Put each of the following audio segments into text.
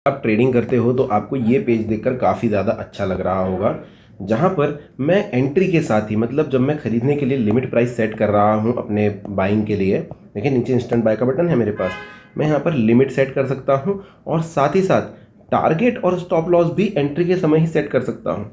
आप ट्रेडिंग करते हो तो आपको ये पेज देखकर काफ़ी ज़्यादा अच्छा लग रहा होगा, जहाँ पर मैं एंट्री के साथ ही मतलब जब मैं खरीदने के लिए लिमिट प्राइस सेट कर रहा हूँ अपने बाइंग के लिए, देखिए नीचे इंस्टेंट बाय का बटन है मेरे पास, मैं यहाँ पर लिमिट सेट कर सकता हूँ और साथ ही साथ टारगेट और स्टॉप लॉस भी एंट्री के समय ही सेट कर सकता हूँ।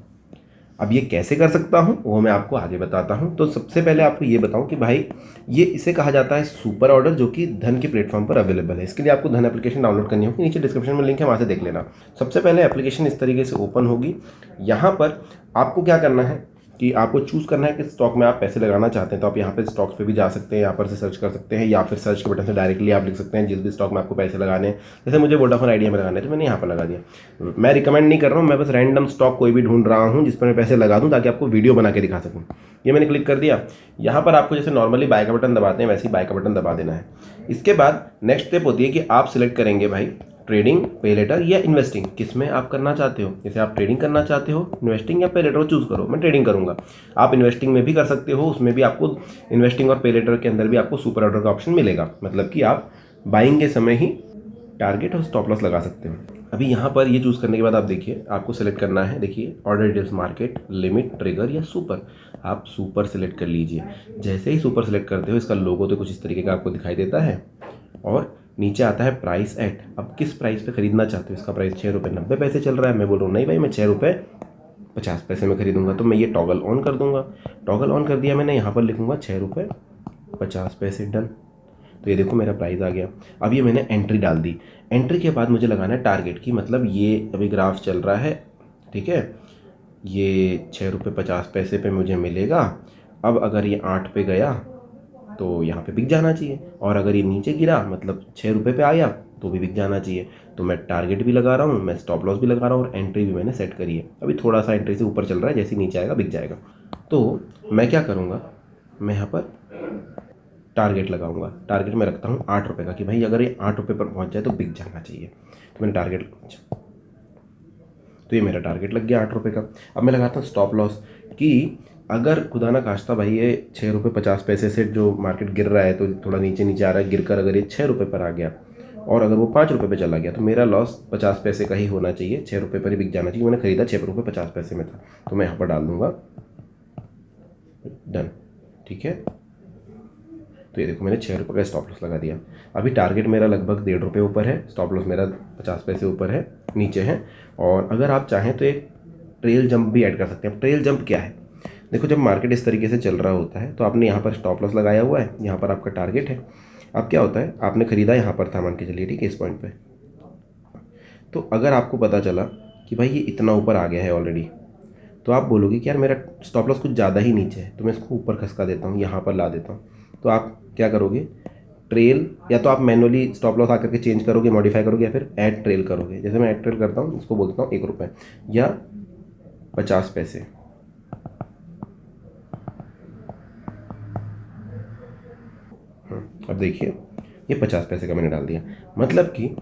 अब ये कैसे कर सकता हूँ वो मैं आपको आगे बताता हूँ। तो सबसे पहले आपको ये बताऊँ कि भाई ये इसे कहा जाता है सुपर ऑर्डर, जो कि धन के प्लेटफॉर्म पर अवेलेबल है। इसके लिए आपको धन एप्लीकेशन डाउनलोड करनी होगी, नीचे डिस्क्रिप्शन में लिंक है, वहाँ से देख लेना। सबसे पहले एप्लीकेशन इस तरीके से ओपन होगी। यहाँ पर आपको क्या करना है कि आपको चूज़ करना है कि स्टॉक में आप पैसे लगाना चाहते हैं। तो आप यहाँ पे स्टॉक्स पे भी जा सकते हैं, यहाँ पर से सर्च कर सकते हैं, या फिर सर्च के बटन से डायरेक्टली आप लिख सकते हैं जिस भी स्टॉक में आपको पैसे लगाने हैं। जैसे मुझे वोडाफोन आइडिया में लगाने हैं तो मैंने यहाँ पर लगा दिया। मैं रिकमेंड नहीं कर रहा हूँ, मैं बस रैंडम स्टॉक कोई भी ढूंढ रहा हूँ जिस पर मैं पैसे लगा दूँ ताकि आपको वीडियो बना के दिखा सकूँ। ये मैंने क्लिक कर दिया। यहाँ पर आपको जैसे नॉर्मली बाय का बटन दबाते हैं वैसे ही बाय का बटन दबा देना है। इसके बाद नेक्स्ट स्टेप होती है कि आप सिलेक्ट करेंगे भाई ट्रेडिंग, पे लेटर या इन्वेस्टिंग, किस में आप करना चाहते हो। जैसे आप ट्रेडिंग करना चाहते हो, इन्वेस्टिंग या पे लेटर चूज़ करो। मैं ट्रेडिंग करूंगा। आप इन्वेस्टिंग में भी कर सकते हो, उसमें भी आपको इन्वेस्टिंग और पे लेटर के अंदर भी आपको सुपर ऑर्डर का ऑप्शन मिलेगा, मतलब कि आप बाइंग के समय ही टारगेट और स्टॉप लॉस लगा सकते हो। अभी यहाँ पर ये चूज़ करने के बाद आप देखिए आपको सेलेक्ट करना है, देखिए order details, market, limit, trigger या सुपर। आप सुपर सेलेक्ट कर लीजिए। जैसे ही सुपर सेलेक्ट करते हो इसका लोगो तो कुछ इस तरीके का आपको दिखाई देता है और नीचे आता है प्राइस एट। अब किस प्राइस पे खरीदना चाहते हो। इसका प्राइस 6 रुपये 90 पैसे चल रहा है। मैं बोल रहा हूँ नहीं भाई, मैं 6 रुपये 50 पैसे में खरीदूंगा। तो मैं ये टॉगल ऑन कर दूंगा। टॉगल ऑन कर दिया मैंने, यहाँ पर लिखूंगा 6 रुपये 50 पैसे, डन। तो ये देखो मेरा प्राइस आ गया। अब ये मैंने एंट्री डाल दी। एंट्री के बाद मुझे लगाना है टारगेट की, मतलब ये अभी ग्राफ चल रहा है, ठीक है, ये 6 रुपये 50 पैसे पे मुझे मिलेगा। अब अगर ये 8 पे गया तो यहाँ पे बिक जाना चाहिए, और अगर ये नीचे गिरा मतलब 6 रुपये पे आया तो भी बिक जाना चाहिए। तो मैं टारगेट भी लगा रहा हूँ, मैं स्टॉप लॉस भी लगा रहा हूँ और एंट्री भी मैंने सेट करी है। अभी थोड़ा सा एंट्री से ऊपर चल रहा है, जैसे नीचे आएगा बिक जाएगा। तो मैं क्या करूँगा, मैं यहाँ पर टारगेट लगाऊंगा। टारगेट में रखता हूँ 8 रुपये का, कि भाई अगर ये 8 रुपये पर पहुँच जाए तो बिक जाना चाहिए। तो मैंने टारगेट, तो ये मेरा टारगेट लग गया 8 रुपये का। अब मैं लगाता हूँ स्टॉप लॉस, कि अगर खुदा ना खास्ता भाई ये 6 रुपये 50 पैसे से जो मार्केट गिर रहा है तो थोड़ा नीचे नीचे आ रहा है, गिरकर अगर ये 6 रुपये पर आ गया और अगर वो 5 रुपये पे चला गया तो मेरा लॉस 50 पैसे का ही होना चाहिए, 6 रुपये पर ही बिक जाना चाहिए। मैंने खरीदा 6 रुपये 50 पैसे में था, तो मैं यहाँ पर डाल दूंगा डन, ठीक है। तो ये देखो मैंने 6 रुपये का स्टॉप लॉस लगा दिया। अभी टारगेट मेरा लगभग 1.5 रुपये ऊपर है, स्टॉप लॉस मेरा 50 पैसे ऊपर है, नीचे है। और अगर आप चाहें तो एक ट्रेल जंप भी ऐड कर सकते हैं। अब ट्रेल जंप क्या है, देखो जब मार्केट इस तरीके से चल रहा होता है तो आपने यहाँ पर स्टॉप लॉस लगाया हुआ है, यहाँ पर आपका टारगेट है। अब क्या होता है, आपने खरीदा यहाँ पर था मान के चलिए, ठीक है, इस पॉइंट पे। तो अगर आपको पता चला कि भाई ये इतना ऊपर आ गया है ऑलरेडी, तो आप बोलोगे कि यार मेरा स्टॉप लॉस कुछ ज़्यादा ही नीचे है, तो मैं इसको ऊपर खसका देता हूँ, यहाँ पर ला देता हूँ। तो आप क्या करोगे, ट्रेल, या तो आप मैनुअली स्टॉप लॉस आकर के चेंज करोगे, मॉडिफाई करोगे, या फिर ऐड ट्रेल करोगे। जैसे मैं ऐड ट्रेल करता हूँ, इसको बोलता हूँ 1 रुपये या 50 पैसे। अब देखिए ये 50 पैसे का मैंने डाल दिया, मतलब कि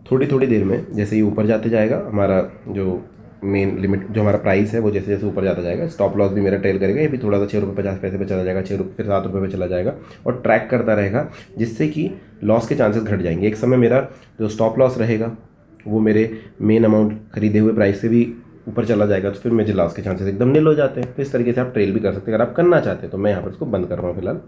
थोड़ी थोड़ी देर में जैसे ही ऊपर जाते जाएगा हमारा जो मेन लिमिट, जो हमारा प्राइस है वो जैसे जैसे ऊपर जाता जाएगा, स्टॉप लॉस भी मेरा ट्रेल करेगा। ये भी थोड़ा सा 6 रुपये 50 पैसे पे चला जाएगा, 6 रुपये फिर 7 रुपये पे चला जाएगा और ट्रैक करता रहेगा, जिससे कि लॉस के चांसेस घट जाएंगे। एक समय मेरा जो स्टॉप लॉस रहेगा वो मेरे मेन अमाउंट खरीदे हुए प्राइस से भी ऊपर चला जाएगा, तो फिर मेरे लॉस के चांसेस एकदम निल हो जाते हैं। तो इस तरीके से आप ट्रेल भी कर सकते हैं अगर आप करना चाहते हैं। तो मैं यहाँ पर इसको बंद कर रहा हूँ फिलहाल।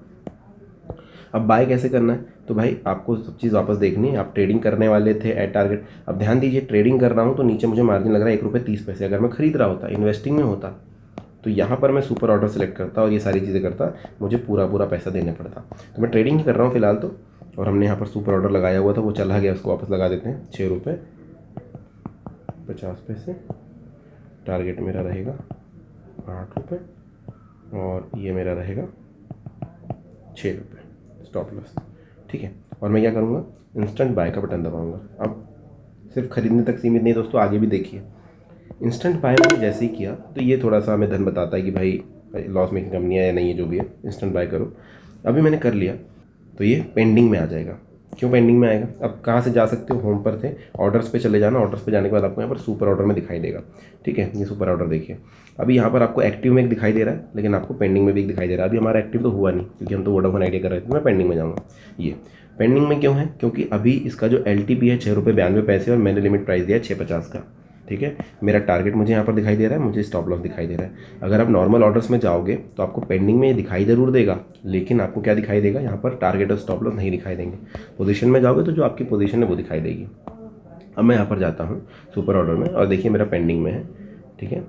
अब बाय कैसे करना है, तो भाई आपको सब चीज़ वापस देखनी है। आप ट्रेडिंग करने वाले थे एट टारगेट, अब ध्यान दीजिए ट्रेडिंग कर रहा हूँ तो नीचे मुझे मार्जिन लग रहा है 1 रुपये 30 पैसे। अगर मैं खरीद रहा होता, इन्वेस्टिंग में होता, तो यहाँ पर मैं सुपर ऑर्डर सेलेक्ट करता और ये सारी चीज़ें करता, मुझे पूरा पूरा पैसा देना पड़ता। तो मैं ट्रेडिंग ही कर रहा हूँ फिलहाल तो, और हमने यहाँ पर सुपर ऑर्डर लगाया हुआ था वो चला गया, उसको वापस लगा देते हैं। 6 रुपये 50 पैसे, टारगेट मेरा रहेगा 8 रुपये और ये मेरा रहेगा 6 रुपये स्टॉप लॉस, ठीक है। और मैं क्या करूँगा, इंस्टेंट बाय का बटन दबाऊँगा। अब सिर्फ खरीदने तक सीमित नहीं दोस्तों, आगे भी देखिए। इंस्टेंट बाय मैंने जैसे ही किया तो ये थोड़ा सा हमें धन बताता है कि भाई लॉस मेकिंग कंपनी है या नहीं है, जो भी है इंस्टेंट बाय करो। अभी मैंने कर लिया तो ये पेंडिंग में आ जाएगा। क्यों पेंडिंग में आएगा, अब कहाँ से जा सकते हो, होम पर थे, ऑर्डर्स पे चले जाना। ऑर्डर्स पे जाने के बाद आपको यहाँ पर सुपर ऑर्डर में दिखाई देगा, ठीक है। ये सुपर ऑर्डर देखिए, अभी यहाँ पर आपको एक्टिव में एक दिखाई दे रहा है, लेकिन आपको पेंडिंग में भी एक दिखाई दे रहा है। अभी हमारा एक्टिव तो हुआ नहीं क्योंकि हम तो वोडाफोन आइडिया कर रहे थे। मैं पेंडिंग में जाऊँगा, ये पेंडिंग में क्यों है? क्योंकि अभी इसका जो LTP है 6 रुपये 92 पैसे और मैंने लिमिट प्राइस दिया है 650 का। ठीक है, मेरा टारगेट मुझे यहाँ पर दिखाई दे रहा है, मुझे स्टॉप लॉस दिखाई दे रहा है। अगर आप नॉर्मल ऑर्डर्स में जाओगे तो आपको पेंडिंग में ये दिखाई ज़रूर देगा, लेकिन आपको क्या दिखाई देगा? यहाँ पर टारगेट और स्टॉप लॉस नहीं दिखाई देंगे। पोजीशन में जाओगे तो जो आपकी पोजीशन है वो दिखाई देगी। अब मैं यहाँ पर जाता हूँ सुपर ऑर्डर में और देखिए मेरा पेंडिंग में है। ठीक है,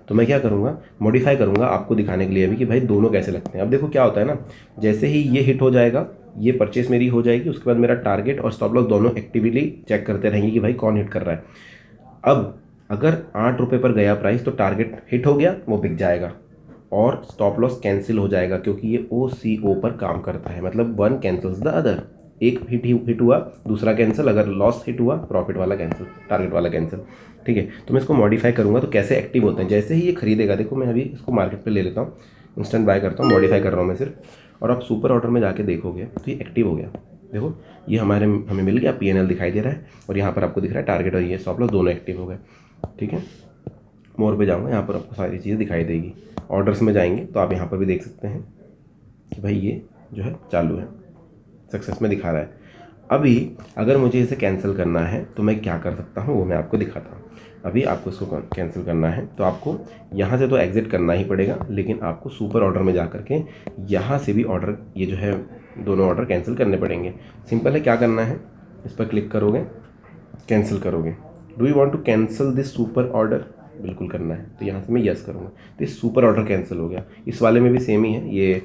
तो मैं क्या करूँगा, मॉडिफाई करूँगा आपको दिखाने के लिए अभी कि भाई दोनों कैसे लगते हैं। अब देखो क्या होता है ना, जैसे ही ये हिट हो जाएगा, ये परचेस मेरी हो जाएगी, उसके बाद मेरा टारगेट और स्टॉप लॉस दोनों एक्टिवली चेक करते रहेंगे कि भाई कौन हिट कर रहा है। अब अगर 8 रुपये पर गया प्राइस तो टारगेट हिट हो गया, वो बिक जाएगा और स्टॉप लॉस कैंसिल हो जाएगा, क्योंकि ये OCO पर काम करता है, मतलब वन कैंसल्स द अदर। एक हिट हुआ, दूसरा कैंसिल, अगर लॉस हिट हुआ प्रॉफिट वाला कैंसिल, टारगेट वाला कैंसिल। ठीक है, तो मैं इसको मॉडिफाई करूँगा तो कैसे एक्टिव होते हैं। जैसे ही ये खरीदेगा, देखो मैं अभी इसको मार्केट पे ले लेता हूँ, इंस्टेंट बाय करता हूँ, मॉडिफाई कर रहा हूँ मैं सिर्फ, और आप सुपर ऑर्डर में जाके देखोगे तो ये एक्टिव हो गया। देखो ये हमें मिल गया, PNL दिखाई दे रहा है और यहाँ पर आपको दिख रहा है टारगेट और ये स्टॉप लॉस दोनों एक्टिव हो गए। ठीक है, मोर पे जाऊँगा, यहाँ पर आपको सारी चीज़ें दिखाई देगी। ऑर्डर्स में जाएंगे तो आप यहाँ पर भी देख सकते हैं कि भाई ये जो है चालू है, सक्सेस में दिखा रहा है। अभी अगर मुझे इसे कैंसिल करना है तो मैं क्या कर सकता हूँ वो मैं आपको दिखाता हूँ। अभी आपको इसको कैंसिल करना है तो आपको यहाँ से तो एग्ज़िट करना ही पड़ेगा, लेकिन आपको सुपर ऑर्डर में जा करके यहाँ से भी ऑर्डर, ये जो है दोनों ऑर्डर कैंसिल करने पड़ेंगे। सिंपल है, क्या करना है, इस पर क्लिक करोगे, कैंसिल करोगे। Do you want to cancel this super order? बिल्कुल करना है, तो यहाँ से मैं यस करूँगा तो ये सुपर ऑर्डर कैंसिल हो गया। इस वाले में भी सेम ही है, ये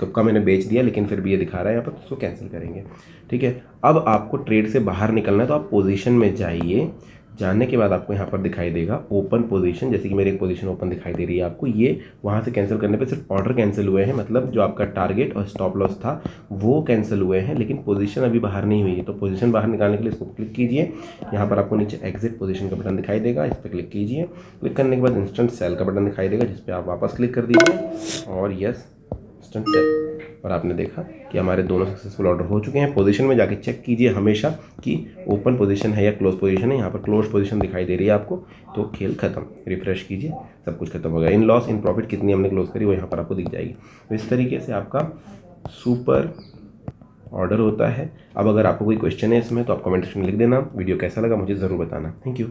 कब का मैंने बेच दिया लेकिन फिर भी ये दिखा रहा है यहाँ पर, तो उसको कैंसिल करेंगे। ठीक है, अब आपको ट्रेड से बाहर निकलना है तो आप पोजीशन में जाइए। जाने के बाद आपको यहाँ पर दिखाई देगा ओपन पोजीशन, जैसे कि मेरी एक पोजीशन ओपन दिखाई दे रही है आपको, ये वहाँ से कैंसिल करने पे सिर्फ ऑर्डर कैंसिल हुए हैं, मतलब जो आपका टारगेट और स्टॉप लॉस था वो कैंसिल हुए हैं, लेकिन पोजीशन अभी बाहर नहीं हुई है। तो पोजीशन बाहर निकालने के लिए इसको क्लिक कीजिए, यहाँ पर आपको नीचे एग्जिट पोजीशन का बटन दिखाई देगा, इस पर क्लिक कीजिए। क्लिक करने के बाद इंस्टेंट सेल का बटन दिखाई देगा, जिस पर आप वापस क्लिक कर दीजिए और यस इंस्टेंट सेल, और आपने देखा कि हमारे दोनों सक्सेसफुल ऑर्डर हो चुके हैं। पोजीशन में जाके चेक कीजिए हमेशा कि ओपन पोजीशन है या क्लोज पोजीशन है। यहाँ पर क्लोज पोजीशन दिखाई दे रही है आपको, तो खेल खत्म। रिफ्रेश कीजिए, सब कुछ खत्म हो गया। इन लॉस इन प्रॉफिट कितनी हमने क्लोज करी वो यहाँ पर आपको दिख जाएगी। तो इस तरीके से आपका सुपर ऑर्डर होता है। अब अगर आपको कोई क्वेश्चन है इसमें तो आप कमेंट सेक्शन में लिख देना। वीडियो कैसा लगा मुझे ज़रूर बताना। Thank you.